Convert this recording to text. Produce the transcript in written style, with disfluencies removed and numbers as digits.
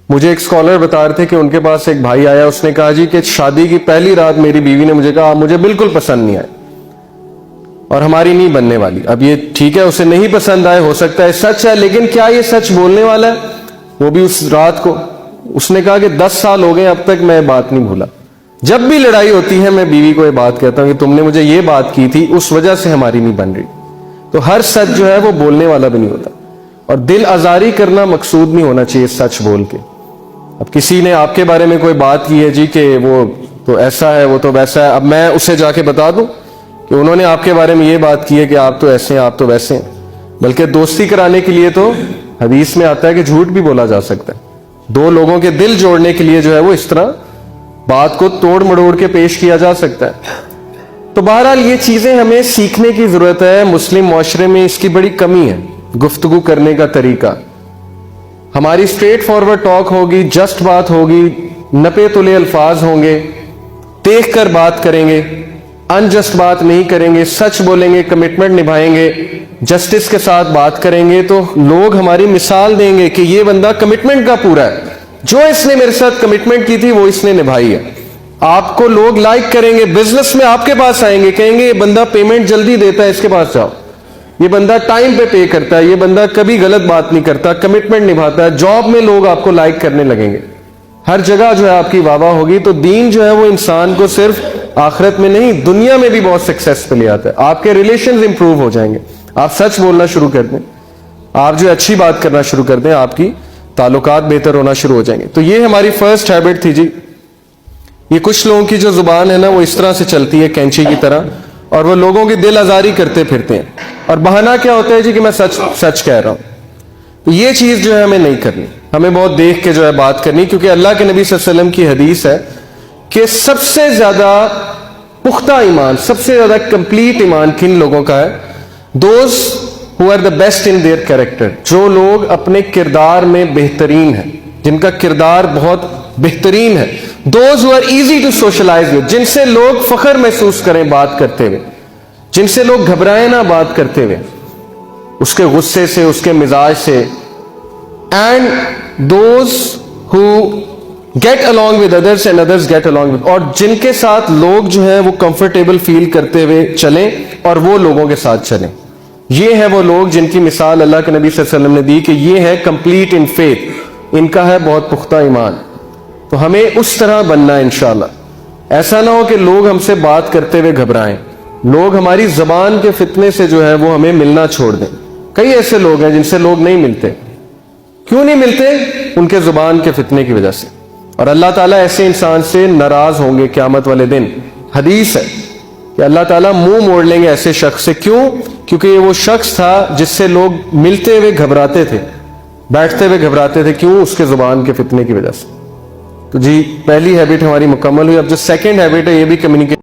مجھے ایک اسکالر بتا رہے تھے کہ ان کے پاس ایک بھائی آیا, اس نے کہا جی کہ شادی کی پہلی رات میری بیوی نے مجھے کہا آپ مجھے بالکل پسند نہیں آئے اور ہماری نہیں بننے والی. اب یہ ٹھیک ہے, اسے نہیں پسند آئے, ہو سکتا ہے سچ ہے, لیکن کیا یہ سچ بولنے والا ہے؟ وہ بھی اس رات کو اس نے کہا کہ 10 سال ہو گئے اب تک میں بات نہیں بھولا. جب بھی لڑائی ہوتی ہے میں بیوی کو یہ بات کہتا ہوں کہ تم نے مجھے یہ بات کی تھی, اس وجہ سے ہماری نہیں بن رہی. تو ہر سچ جو ہے وہ بولنے والا بھی نہیں ہوتا, اور دل آزاری کرنا مقصود نہیں ہونا چاہیے سچ بول کے. اب کسی نے آپ کے بارے میں کوئی بات کی ہے جی کہ وہ تو ایسا ہے, وہ تو ویسا ہے, اب میں اسے جا کے بتا دوں کہ انہوں نے آپ کے بارے میں یہ بات کی ہے کہ آپ تو ایسے ہیں, آپ تو ویسے ہیں. بلکہ دوستی کرانے کے لیے تو حدیث میں آتا ہے کہ جھوٹ بھی بولا جا سکتا ہے. دو لوگوں کے دل جوڑنے کے لیے جو ہے وہ اس طرح بات کو توڑ مڑوڑ کے پیش کیا جا سکتا ہے. تو بہرحال یہ چیزیں ہمیں سیکھنے کی ضرورت ہے. مسلم معاشرے میں اس کی بڑی کمی ہے, گفتگو کرنے کا طریقہ. ہماری اسٹریٹ فارورڈ ٹاک ہوگی, جسٹ بات ہوگی, نپے تلے الفاظ ہوں گے, دیکھ کر بات کریں گے, انجسٹ بات نہیں کریں گے, سچ بولیں گے, کمٹمنٹ نبھائیں گے, جسٹس کے ساتھ بات کریں گے, تو لوگ ہماری مثال دیں گے کہ یہ بندہ کمٹمنٹ کا پورا ہے, جو اس نے میرے ساتھ کمٹمنٹ کی تھی وہ اس نے نبھائی ہے. آپ کو لوگ لائک کریں گے, بزنس میں آپ کے پاس آئیں گے, کہیں گے یہ بندہ پیمنٹ جلدی دیتا ہے, اس کے پاس جاؤ, یہ بندہ ٹائم پہ پے کرتا ہے, یہ بندہ کبھی غلط بات نہیں کرتا, کمٹمنٹ نبھاتا ہے. جاب میں لوگ آپ کو لائک کرنے لگیں گے, ہر جگہ جو ہے آپ کی واہ واہ ہوگی. تو دین جو ہے وہ انسان کو صرف آخرت میں نہیں دنیا میں بھی بہت سکسیس پہ لے آتا ہے. آپ کے ریلیشنز امپروو ہو جائیں گے, آپ سچ بولنا شروع کر دیں, آپ جو اچھی بات کرنا شروع کر دیں, آپ کی تعلقات بہتر ہونا شروع ہو جائیں گے. تو یہ ہماری فرسٹ ہیبٹ تھی جی. یہ کچھ لوگوں کی جو زبان ہے نا وہ اس طرح سے چلتی ہے کینچی کی طرح, اور وہ لوگوں کی دل آزاری کرتے پھرتے ہیں, اور بہانہ کیا ہوتا ہے جی کہ میں سچ کہہ رہا ہوں. یہ چیز جو ہے ہمیں نہیں کرنی, ہمیں بہت دیکھ کے جو ہے بات کرنی, کیونکہ اللہ کے نبی صلی اللہ علیہ وسلم کی حدیث ہے کہ سب سے زیادہ پختہ ایمان, سب سے زیادہ کمپلیٹ ایمان کن لوگوں کا ہے؟ Those who are the best in their character, جو لوگ اپنے کردار میں بہترین ہیں, جن کا کردار بہت بہترین ہے. Those who are easy to socialize with, جن سے لوگ فخر محسوس کریں بات کرتے ہوئے, جن سے لوگ گھبرائیں نہ بات کرتے ہوئے, اس کے غصے سے, اس کے مزاج سے. And those who get along with others and others get along with, اور جن کے ساتھ لوگ جو ہیں وہ کمفرٹیبل فیل کرتے ہوئے چلیں اور وہ لوگوں کے ساتھ چلیں. یہ ہیں وہ لوگ جن کی مثال اللہ کے نبی صلی اللہ علیہ وسلم نے دی کہ یہ ہے کمپلیٹ ان فیتھ, ان کا ہے بہت پختہ ایمان. تو ہمیں اس طرح بننا ہے انشاءاللہ. ایسا نہ ہو کہ لوگ ہم سے بات کرتے ہوئے گھبرائیں, لوگ ہماری زبان کے فتنے سے جو ہے وہ ہمیں ملنا چھوڑ دیں. کئی ایسے لوگ ہیں جن سے لوگ نہیں ملتے. کیوں نہیں ملتے؟ ان کے زبان کے فتنے کی وجہ سے. اور اللہ تعالیٰ ایسے انسان سے ناراض ہوں گے قیامت والے دن. حدیث ہے کہ اللہ تعالیٰ منہ موڑ لیں گے ایسے شخص سے. کیوں؟ کیونکہ یہ وہ شخص تھا جس سے لوگ ملتے ہوئے گھبراتے تھے, بیٹھتے ہوئے گھبراتے تھے. کیوں؟ اس کے زبان کے فتنے کی وجہ سے. تو جی پہلی ہیبٹ ہماری مکمل ہوئی. اب جو سیکنڈ ہیبٹ ہے یہ بھی کمیونیکیشن